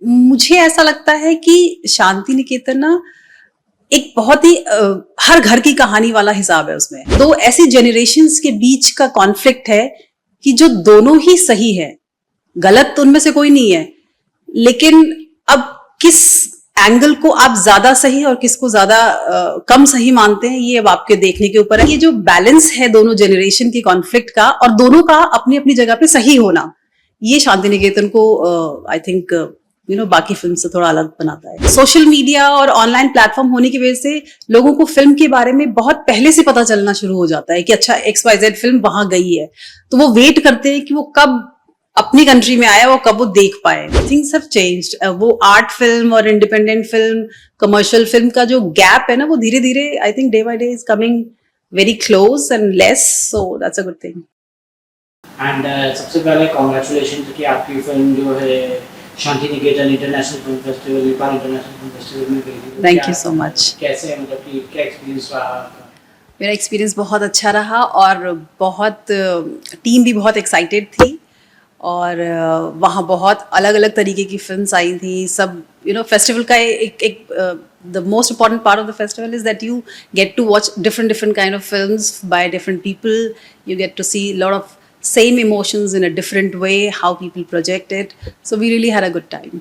मुझे ऐसा लगता है कि शांति निकेतन ना एक बहुत ही हर घर की कहानी वाला हिसाब है। उसमें दो ऐसी जनरेशन्स के बीच का कॉन्फ्लिक्ट है कि जो दोनों ही सही है, गलत तो उनमें से कोई नहीं है, लेकिन अब किस एंगल को आप ज्यादा सही और किसको ज्यादा कम सही मानते हैं, ये अब आपके देखने के ऊपर है। ये जो बैलेंस है दोनों जनरेशन के कॉन्फ्लिक्ट का और दोनों का अपनी अपनी जगह पे सही होना, ये शांति निकेतन को आई थिंक बाकी फिल्म से थोड़ा अलग बनाता है। सोशल मीडिया और ऑनलाइन प्लेटफॉर्म होने की वजह से लोगों को फिल्म के बारे में बहुत पहले से पता चलना शुरू हो जाता है कि अच्छा XYZ फिल्म वहां गई है, तो वो वेट करते हैं कि वो कब अपनी कंट्री में आया, वो कब वो देख पाए। Things have changed. वो आर्ट फिल्म और इंडिपेंडेंट फिल्म, कमर्शियल फिल्म का जो गैप है ना, वो धीरे धीरे I think day by day is coming very close and less, so that's a good thing. And सबसे पहले कॉन्ग्रेचुलेशन कि आपकी फिल्म जो है Shanti Niketan international film festival, Nepal international film festival में गई थी। Thank you so much. कैसे मतलब कि क्या एक्सपीरियंस रहा आपका? मेरा एक्सपीरियंस बहुत अच्छा रहा और बहुत टीम भी बहुत एक्साइटेड थी और वहाँ बहुत अलग अलग तरीके की फिल्म्स आई थी। सब फेस्टिवल का एक the most important part of the festival is that you get to watch different kind of films by different people. You get to see lot of same emotions in a different way, how people project it. So we really had a good time.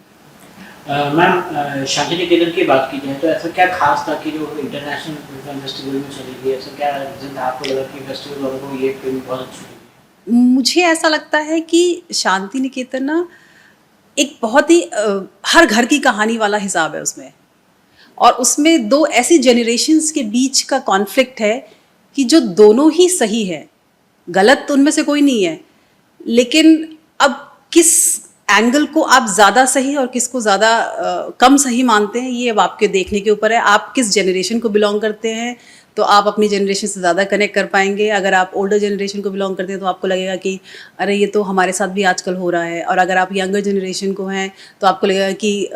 Ma'am Shanti Niketan की बात की जाए तो ऐसा क्या खास था कि जो इंटरनेशनल फिल्म फेस्टिवल में चली गई? ऐसा क्या रीजन था आपको लगा कि फेस्टिवल वालों को ये फिल्म बहुत अच्छी लगी? मुझे ऐसा लगता है कि शांति निकेतन ना एक बहुत ही हर घर की कहानी वाला हिसाब है उसमें, और उसमें दो ऐसी जनरेशन्स के बीच का कॉन्फ्लिक्ट है कि जो दोनों ही सही है, गलत तो उनमें से कोई नहीं है, लेकिन अब किस एंगल को आप ज्यादा सही और किसको ज्यादा कम सही मानते हैं, ये अब आपके देखने के ऊपर है। आप किस जनरेशन को बिलोंग करते हैं तो आप अपनी जनरेशन से ज़्यादा कनेक्ट कर पाएंगे। अगर आप ओल्डर जनरेशन को बिलोंग करते हैं तो आपको लगेगा कि अरे ये तो हमारे साथ भी आजकल हो रहा है, और अगर आप यंगर जनरेशन को हैं तो आपको लगेगा कि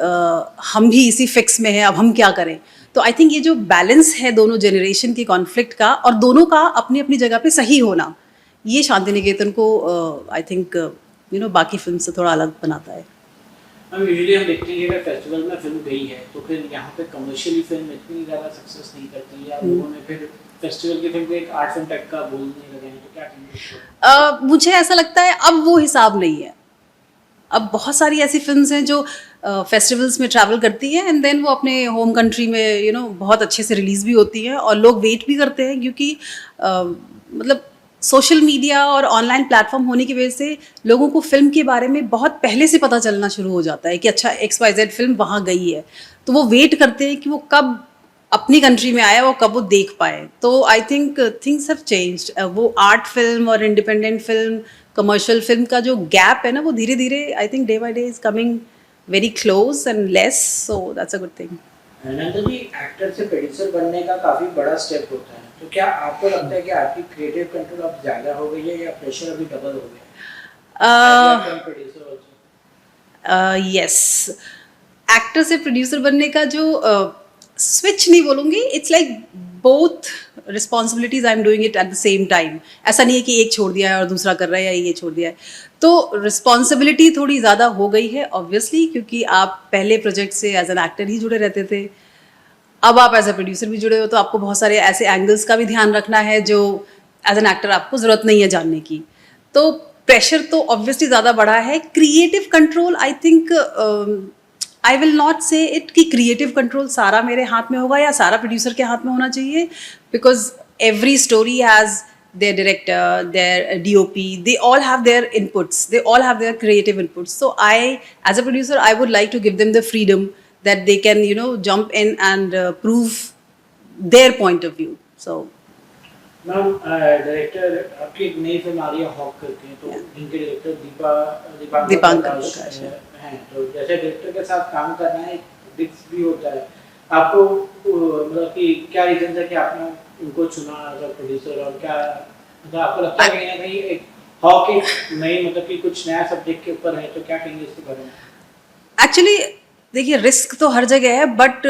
हम भी इसी फिक्स में हैं, अब हम क्या करें। तो आई थिंक ये जो बैलेंस है दोनों जनरेशन के कॉन्फ्लिक्ट का और दोनों का अपनी अपनी जगह पे सही होना, ये शांति निकेतन को आई थिंक बाकी फिल्म से थोड़ा अलग बनाता है। हम यूजुअली हम देखते हैं कि अगर फेस्टिवल में फिल्म गई है तो फिर यहाँ पे कमर्शियली फिल्म इतनी ज़्यादा सक्सेस नहीं करती, या लोगों ने फिर फेस्टिवल की फिल्म को एक आर्ट फिल्म टाइप का बोलने लगे हैं, तो क्या कहेंगे? मुझे ऐसा लगता है अब वो हिसाब नहीं है। अब बहुत सारी ऐसी फिल्म्स हैं जो फेस्टिवल्स में ट्रैवल करती हैं एंड देन वो अपने होम कंट्री में बहुत अच्छे से रिलीज़ भी होती हैं और लोग वेट भी करते हैं, क्योंकि मतलब सोशल मीडिया और ऑनलाइन प्लेटफॉर्म होने की वजह से लोगों को फिल्म के बारे में बहुत पहले से पता चलना शुरू हो जाता है कि अच्छा XYZ फिल्म वहाँ गई है, तो वो वेट करते हैं कि वो कब अपनी कंट्री में आया, वो कब वो देख पाए। तो I think things have changed. वो आर्ट फिल्म और इंडिपेंडेंट फिल्म, कमर्शियल फिल्म का जो गैप है ना, वो धीरे धीरे I think day by day is coming very close and less, so that's a good thing. Nandan ji, actor से प्रोड्यूसर बनने का काफ़ी बड़ा स्टेप होता है, तो क्या आपको लगता है कि आपकी क्रिएटिव कंट्रोल अब ज़्यादा हो गई है या प्रेशर अभी डबल हो गया? यस, एक्टर से प्रोड्यूसर बनने का जो स्विच नहीं बोलूँगी, it's like both responsibilities I am doing it at the same time. ऐसा नहीं है कि एक छोड़ दिया है और दूसरा कर रहा है या ये छोड़ दिया है। तो रिस्पॉन्सिबिलिटी थोड़ी ज़्यादा हो गई है ऑब्वियसली, क्योंकि आप पहले प्रोजेक्ट से एज एन एक्टर ही जुड़े रहते थे, अब आप एज ए प्रोड्यूसर भी जुड़े हो, तो आपको बहुत सारे ऐसे एंगल्स का भी ध्यान रखना है जो एज एन एक्टर आपको ज़रूरत नहीं है जानने की। तो प्रेशर तो ऑब्वियसली ज़्यादा बढ़ा है। Creative control I think I will not से इट कि क्रिएटिव कंट्रोल सारा मेरे हाथ में होगा या सारा प्रोड्यूसर के हाथ में होना चाहिए, because every story has their director, their DOP, they all have their inputs, they all have their creative inputs. So I, as a producer, I would like to give them the freedom that they can jump in and prove their point of view. So ma'am, director आपकी एक नई film आ रही है hoc करके, तो इनके director Dipankar प्रकाश हैं, तो जैसे डायरेक्टर के साथ काम करना है रिस्क भी होता है। आपको मतलब कि क्या रीजन था कि आपने उनको चुना एज अ प्रोड्यूसर, और क्या मतलब आपको लगता है कहीं ना कहीं एक हॉक एक नई मतलब कि कुछ नया सब्जेक्ट के ऊपर है, तो क्या कहेंगे इसके बारे में? एक्चुअली देखिए, रिस्क तो हर जगह है, बट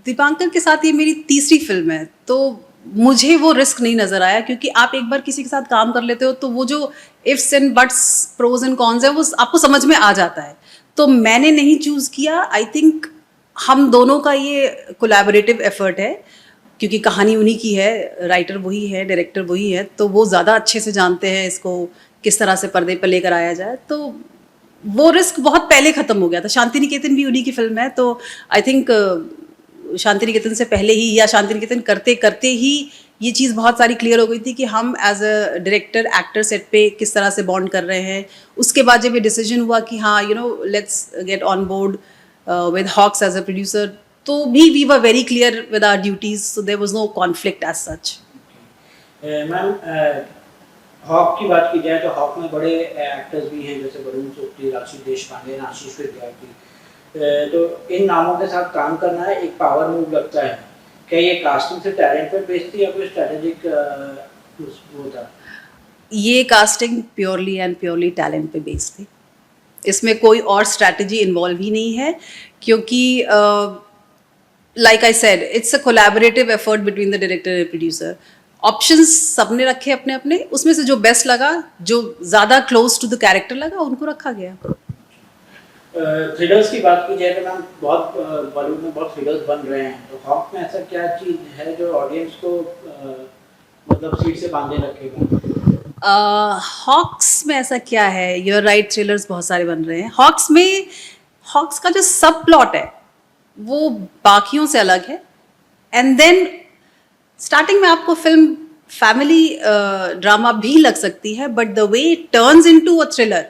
दीपांकर के साथ ये मेरी तीसरी फिल्म है, तो मुझे वो रिस्क नहीं नजर आया, क्योंकि आप एक बार किसी के साथ काम कर लेते हो तो वो जो ifs and buts, pros and cons है, वो आपको समझ में आ जाता है। तो मैंने नहीं चूज किया. आई थिंक हम दोनों का ये कोलैबोरेटिव एफर्ट है, क्योंकि कहानी उन्हीं की है, राइटर वही है, डायरेक्टर वही है, तो वो ज़्यादा अच्छे से जानते हैं इसको किस तरह से पर्दे पर लेकर आया जाए. तो वो रिस्क बहुत पहले ख़त्म हो गया था. शांति निकेतन भी उन्हीं की फिल्म है, तो आई थिंक शांति निकेतन से पहले ही या शांति निकेतन करते करते ही ये चीज़ बहुत सारी क्लियर हो गई थी कि हम as a director actor set पे किस तरह से बॉन्ड कर रहे हैं. उसके बाद जब ये डिसीजन हुआ कि हाँ let's get on board with Hawks as a producer, तो भी we were very clear with our duties, so there was no conflict as such. Ma'am, Hawk की बात की जाए तो हॉक में बड़े एक्टर्स भी हैं, जैसे वरुण सोपटी, राशि देशपांडे, आशीष विद्यार्थी. तो इन नामों के साथ काम करना है एक पावर मूव लगता है. क्या ये कास्टिंग से टैलेंट पर बेस्ड थी या कोई स्ट्रेटेजिक वो था? ये casting purely and purely talent पे बेस्ड थी. इसमें कोई और स्ट्रैटेजी इन्वॉल्व ही नहीं है, क्योंकि like I said it's a collaborative effort between the director and producer. Options सबने रखे अपने अपने, उसमें से जो बेस्ट लगा, जो ज़्यादा क्लोज टू द कैरेक्टर लगा, उनको रखा गया. थ्रिलर्स की बात की जाए तो मैम बहुत बॉलीवुड में बहुत थ्रिलर्स बन रहे हैं, तो हॉक में ऐसा क्या चीज़ है जो ऑडियंस को मतलब सीट से बांधे रखेगा? हॉक्स में ऐसा क्या है? यूर राइट, थ्रिलर्स बहुत सारे बन रहे हैं. हॉक्स का जो सब प्लॉट है वो बाकियों से अलग है. एंड देन स्टार्टिंग में आपको फिल्म फैमिली ड्रामा भी लग सकती है, but the way it turns into a thriller,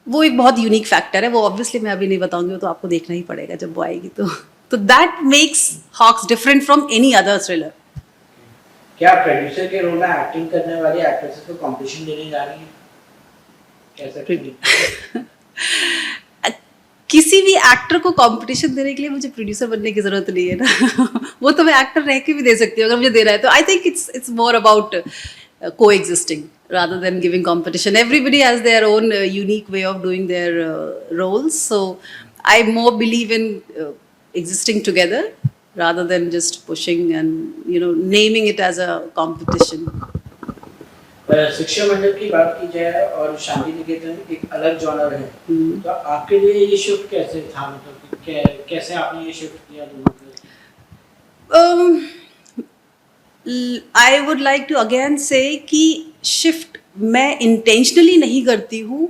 वो एक बहुत यूनिक फैक्टर है. वो ऑब्वियसली मैं अभी नहीं बताऊंगी, वो तो आपको देखना ही पड़ेगा जब वो आएगी. तो that makes Hawks different from any other thriller. क्या प्रोड्यूसर के रोल में एक्टिंग करने वाली एक्ट्रेसेस को कंपटीशन देने जा रही हैं? कैसे? किसी भी एक्टर को कंपटीशन देने के लिए मुझे प्रोड्यूसर बनने की जरूरत नहीं है ना. वो तो मैं एक्टर रह के भी दे सकती हूँ अगर मुझे दे रहा है तो. I think it's more about coexisting rather than giving competition. Everybody has their own unique way of doing their roles. So I more believe in existing together rather than just pushing and naming it as a competition. शिक्षा मंडल की बात की जाए और शांति निकेतन एक अलग genre है, तो आपके लिए ये शिफ्ट कैसे था? मतलब कैसे आपने ये शिफ्ट किया दोनों में? I would like to again say कि शिफ्ट मैं इंटेंशनली नहीं करती हूँ.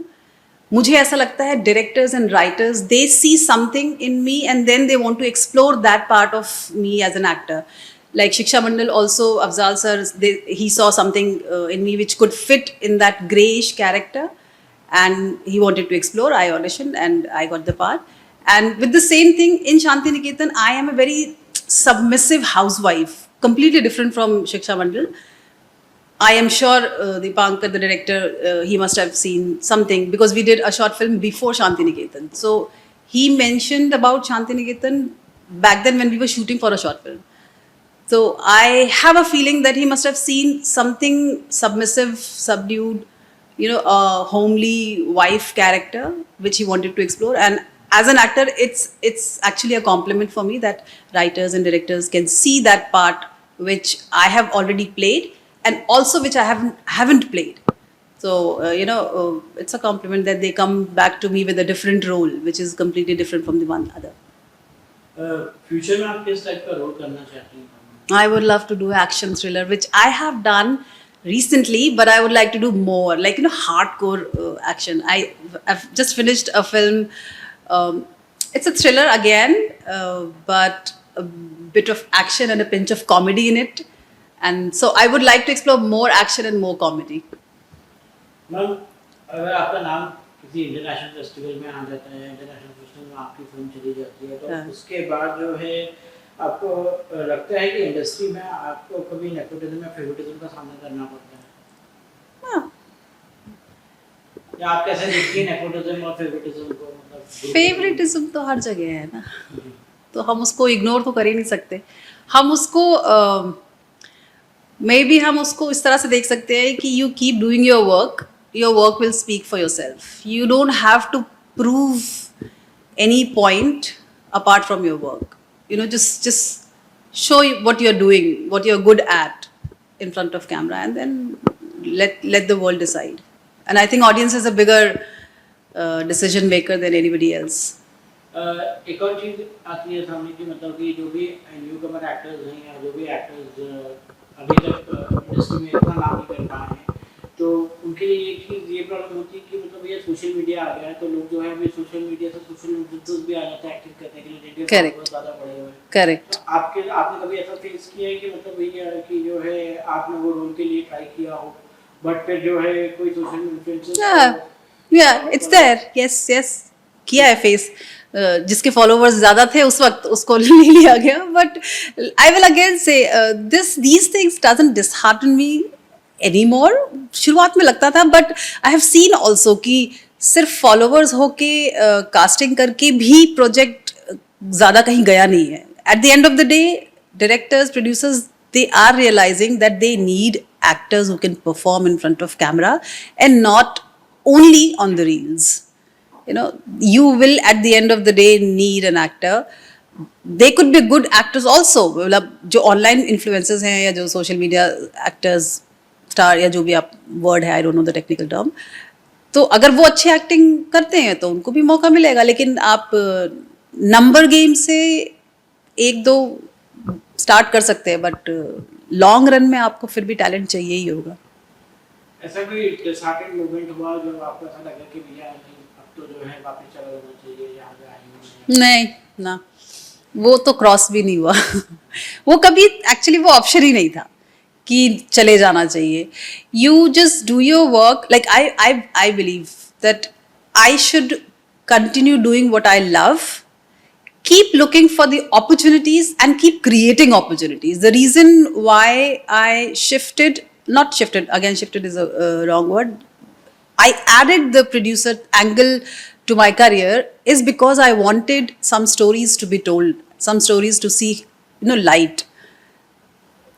मुझे ऐसा लगता है directors and writers they see something in me and then they want to explore that part of me as an actor. Like Shiksha Mandal also, Afzal sir, he saw something in me which could fit in that greyish character, and he wanted to explore. I auditioned and I got the part. And with the same thing in Shanti Niketan, I am a very submissive housewife, completely different from Shiksha Mandal. I am sure Deepankar, the director, he must have seen something because we did a short film before Shanti Niketan. So he mentioned about Shanti Niketan back then when we were shooting for a short film. So I have a feeling that he must have seen something submissive, subdued, a homely wife character which he wanted to explore. And as an actor, it's actually a compliment for me that writers and directors can see that part which I have already played and also which I haven't played. So it's a compliment that they come back to me with a different role which is completely different from the one other. Future में आप किस type का role करना चाहती हैं? I would love to do action thriller, which I have done recently, but I would like to do more, like hardcore action. I've just finished a film. It's a thriller again, but a bit of action and a pinch of comedy in it. And so I would like to explore more action and more comedy. Ma'am, अगर आपका नाम किसी international festival में आ जाता है, international festival में आपकी film चली जाती है, तो उसके बाद जो है आपको लगता है कि इंडस्ट्री में आपको कभी नेपोटिज्म या फेवरेटिज्म का सामना करना पड़ता है? हाँ. या आप कैसे देखती हैं नेपोटिज्म और फेवरेटिज्म को? मतलब फेवरेटिज्म तो हर जगह है ना, तो हम उसको इग्नोर तो कर ही नहीं सकते. हम उसको मे बी हम उसको इस तरह से देख सकते हैं कि you keep doing your work will speak for yourself. You don't have to prove any point apart from your work. Just show what you're doing, what you're good at in front of camera, and then let the world decide. And I think audience has a bigger decision maker than anybody else. एक और चीज आती है सामने की मतलब कि जो भी न्यू कमर एक्टर्स हैं या जो भी एक्टर्स अभी तक इंडस्ट्री में इतना नाम नहीं कर पाए हैं, तो उनके लिए एक चीज़ ये प्रॉब्लम होती है कि मतलब ये सोशल मीडिया आ गया है, तो लोग जो है अभी सोशल मीडिया से सोशल इन्फ्लुएंसर्स भी आ जाते हैं एक्टिंग करने के लिए, जिनके Correct. बहुत ज़्यादा बड़े हुए हैं। Correct. तो आपने कभी ऐसा फेस किया है कि मतलब ये है कि जो है आपने वो रोल के लिए ट्राई किया हो, बट फिर जो है कोई social influencer Yeah, it's there. Yes, yes. किया है फेस. जिसके फॉलोवर्स ज्यादा थे उस वक्त उसको नहीं लिया गया, बट आई विल अगेन से these things doesn't dishearten me anymore. शुरुआत में लगता था, but I have seen also कि सिर्फ फॉलोवर्स होके कास्टिंग करके भी प्रोजेक्ट ज्यादा कहीं गया नहीं है. At the end of the day directors, producers, they are realizing that they need actors who can perform in front of camera and not only on the reels. You know, you will at the end of the day need an actor. They could be good actors also. मतलब जो online influencers हैं या जो social media actors, star या जो भी आप word है, I don't know the technical term. तो अगर वो अच्छी एक्टिंग करते हैं तो उनको भी मौका मिलेगा, लेकिन आप नंबर गेम से एक दो स्टार्ट कर सकते हैं, बट लॉन्ग रन में आपको फिर भी टैलेंट चाहिए ही होगा. ऐसा कोई डिसहार्टेड मोमेंट हुआ जब आपको ऐसा लगा कि भैया अब तो जो है वापस चला जाना चाहिए, यहाँ पे आई हूँ? नहीं ना, वो तो क्रॉस भी नहीं हुआ. वो कभी एक्चुअली वो ऑप्शन ही नहीं था कि चले जाना चाहिए. You just do your work. Like I believe that I should continue doing what I love, keep looking for the opportunities and keep creating opportunities. The reason why I shifted is a wrong word. I added the producer angle to my career is because I wanted some stories to be told, some stories to see, light.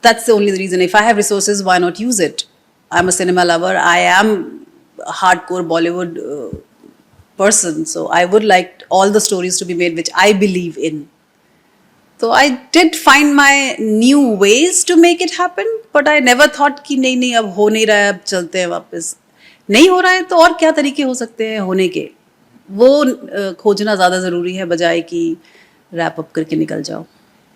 That's the only reason. If I have resources, why not use it? I'm a cinema lover. I am a hardcore Bollywood person, so I would like all the stories to be made which I believe in. So I did find my new ways to make it happen, but I never thought कि नहीं अब हो नहीं रहा है, अब चलते हैं वापस. नहीं हो रहा है तो और क्या तरीके हो सकते हैं होने के, वो खोजना ज़्यादा ज़रूरी है बजाय कि रैप अप करके निकल जाओ.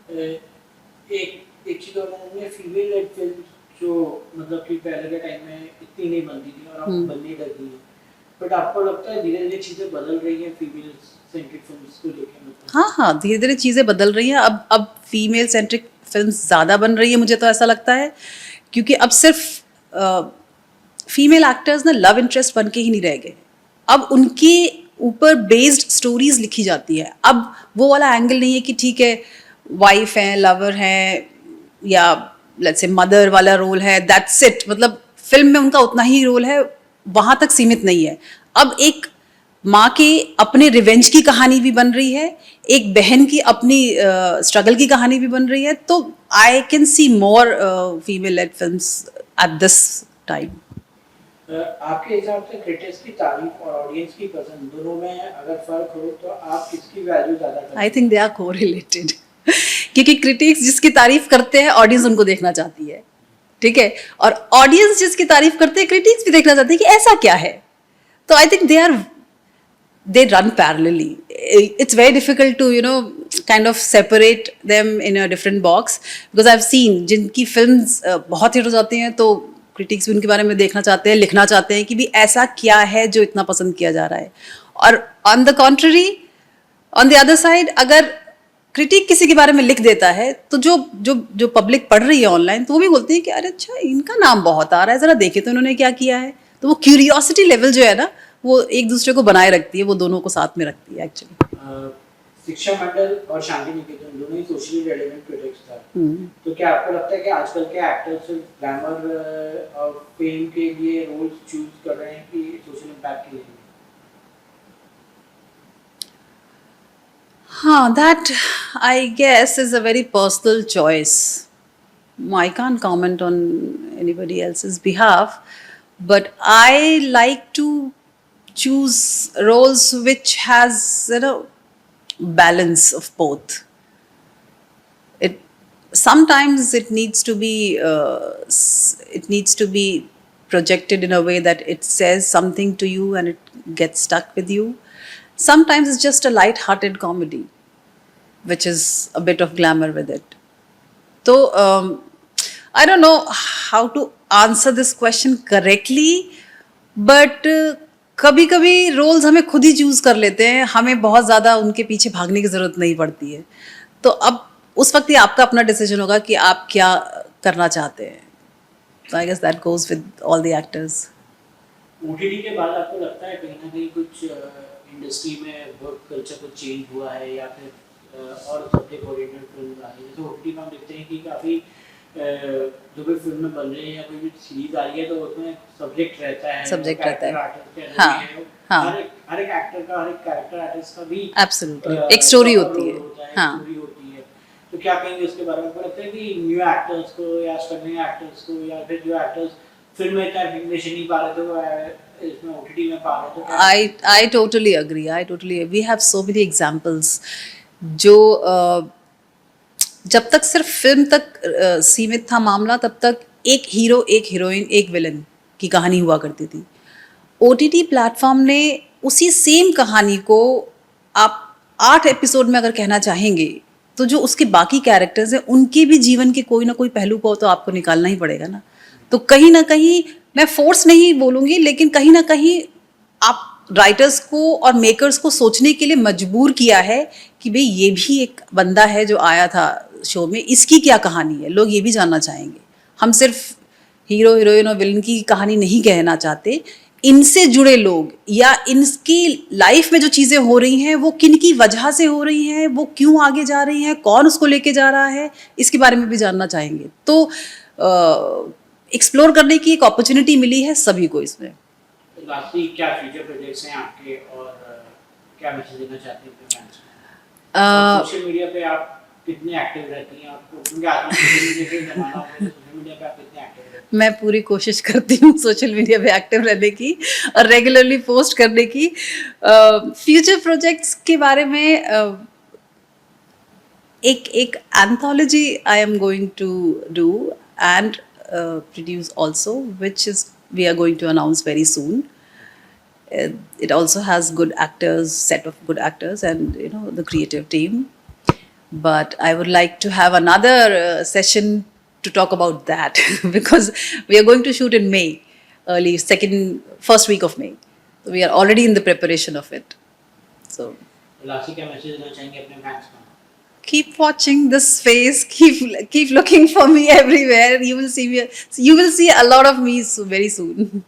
एक चीज़ और है, फीमेल लेड फिल्म जो मतलब कि पहले के टाइम में इतनी नहीं बनती थी और अब बनने लगी है, बट आपको लगता है धीरे धीरे चीज़ें बदल रही हैं फीमेल सेंट्रिक फिल्म्स को लेकर? मतलब हाँ, धीरे धीरे चीज़ें बदल रही हैं. अब फीमेल सेंट्रिक फिल्म्स ज़्यादा बन रही है, मुझे तो ऐसा लगता है, क्योंकि अब सिर्फ फीमेल एक्टर्स ना लव इंटरेस्ट बन के ही नहीं रह गए. अब उनके ऊपर बेस्ड स्टोरीज लिखी जाती है. अब वो वाला एंगल नहीं है कि ठीक है वाइफ है, लवर है, या लेट्स से मदर वाला रोल है, दैट्स इट. मतलब फिल्म में उनका उतना ही रोल है, वहां तक सीमित नहीं है. अब एक माँ के अपने रिवेंज की कहानी भी बन रही है, एक बहन की अपनी स्ट्रगल की कहानी भी बन रही है. तो I can see more female led films at this time. आपके हिसाब से क्रिटिक्स की तारीफ और ऑडियंस की पसंद दोनों में अगर फर्क हो तो आप किसकी वैल्यू ज़्यादा करते हैं? I think they are correlated. क्योंकि क्रिटिक्स जिसकी तारीफ करते हैं ऑडियंस उनको देखना चाहती है, ठीक है, और ऑडियंस जिसकी तारीफ करते हैं क्रिटिक्स भी देखना चाहते हैं कि ऐसा क्या है. तो I think they run parallelly. It's very difficult to kind of separate them in a different box, because I've seen जिनकी फिल्म्स बहुत हिट हो जाती हैं तो क्रिटिक्स भी उनके बारे में देखना चाहते हैं, लिखना चाहते हैं कि भी ऐसा क्या है जो इतना पसंद किया जा रहा है. और on the contrary, on the other side, अगर क्रिटिक किसी के बारे में लिख देता है तो जो जो जो पब्लिक पढ़ रही है ऑनलाइन, तो वो भी बोलते हैं कि अरे अच्छा इनका नाम बहुत आ रहा है, जरा देखे तो इन्होंने क्या किया है. तो वो क्यूरियोसिटी लेवल जो है ना, वो एक दूसरे को बनाए रखती है, वो दोनों को साथ में रखती है एक्चुअली. शिक्षा मंडल और शांति निकेतन दोनों ही सोशली रेलेवेंट प्रोजेक्ट्स था. तो क्या आपको लगता है कि आजकल के एक्टर्स ग्लैमर और फेम के लिए रोल्स चूज कर रहे हैं कि सोशल इम्पैक्ट के लिए? हाँ, that I guess is a very personal choice. I can't comment on anybody else's behalf, but I like to choose roles which has balance of both. Sometimes it needs to be projected in a way that it says something to you and it gets stuck with you. Sometimes it's just a light-hearted comedy, which is a bit of glamour with it. So I don't know how to answer this question correctly, but कभी कभी roles हमें खुद ही choose कर लेते हैं, हमें बहुत ज़्यादा उनके पीछे भागने की ज़रूरत नहीं पड़ती है. तो अब उस वक्त ही आपका अपना डिसीजन होगा कि आप क्या करना चाहते हैं. So I guess that goes with all the actors. OTT के बाद आपको लगता है कहीं ना कहीं कुछ इंडस्ट्री में वर्क कल्चर कुछ चेंज हुआ है या फिर और सब्जेक्ट ओरिएंटेड फिल्म आ रही है? जैसे ओटीटी में हम देखते हैं कि काफ़ी जो भी फिल्में बन रही है या कोई भी सीरीज आ रही है तो उसमें सब्जेक्ट रहता है, Subject रहता है. आर्टिस्ट हाँ, हाँ. हर एक एक्टर का, हर एक कैरेक्टर आर्टिस्ट का भी Absolutely. एक स्टोरी होती है. हाँ. स्टोरी होती है. तो क्या कहेंगे उसके बारे में? आपको लगता है कि न्यू एक्टर्स को या स्ट्रगलिंग एक्टर्स को या फिर जो एक्टर्स फिल्म में इतना रिकग्निशन नहीं पा रहे थे वो इसमें ओटीटी में पा रहे थे? I totally agree. We have so many examples जो जब तक सिर्फ फिल्म तक सीमित था मामला, तब तक एक हीरो, एक हीरोइन, एक विलन की कहानी हुआ करती थी. ओटीटी प्लेटफॉर्म ने उसी सेम कहानी को आप 8 एपिसोड में अगर कहना चाहेंगे तो जो उसके बाकी कैरेक्टर्स हैं उनके भी जीवन के कोई ना कोई पहलू को तो आपको निकालना ही पड़ेगा ना. तो कहीं ना कहीं मैं फोर्स नहीं बोलूँगी, लेकिन कहीं ना कहीं आप राइटर्स को और मेकर्स को सोचने के लिए मजबूर किया है कि भाई ये भी एक बंदा है जो आया था शो में, इसकी क्या कहानी है, लोग ये भी जानना चाहेंगे. हम सिर्फ हीरो हीरोइन और विलन की कहानी नहीं कहना चाहते, इनसे जुड़े लोग या इनकी लाइफ में जो चीज़ें हो रही हैं वो किन की वजह से हो रही हैं, वो क्यों आगे जा रही हैं, कौन उसको लेके जा रहा है, इसके बारे में भी जानना चाहेंगे. तो एक्सप्लोर करने की एक अपॉर्चुनिटी मिली है सभी को इसमें. लास्टली क्या फ्यूचर प्रोजेक्ट्स हैं आपके और क्या मैसेज देना चाहते हैं अपने फैंस को? सोशल मीडिया पे आप कितने एक्टिव रहती हैं? आपको क्योंकि आज सोशल मीडिया पे जमाना हो गया, सोशल मीडिया पे आप कितने एक्टिव रहती हैं? मैं पूरी कोशिश करती हूँ सोशल मीडिया पे एक्टिव रहने की और रेगुलरली पोस्ट करने की. फ्यूचर प्रोजेक्ट्स के बारे में एक anthology I am going to do and produce also, which is we are going to announce very soon. It also has good actors, set of good actors, and you know the creative team. But I would like to have another session to talk about that because we are going to shoot in May, first week of May. So we are already in the preparation of it. So. Lastly क्या message देना चाहेंगे अपने fans को? Keep watching this space. Keep looking for me everywhere. You will see a lot of me very soon.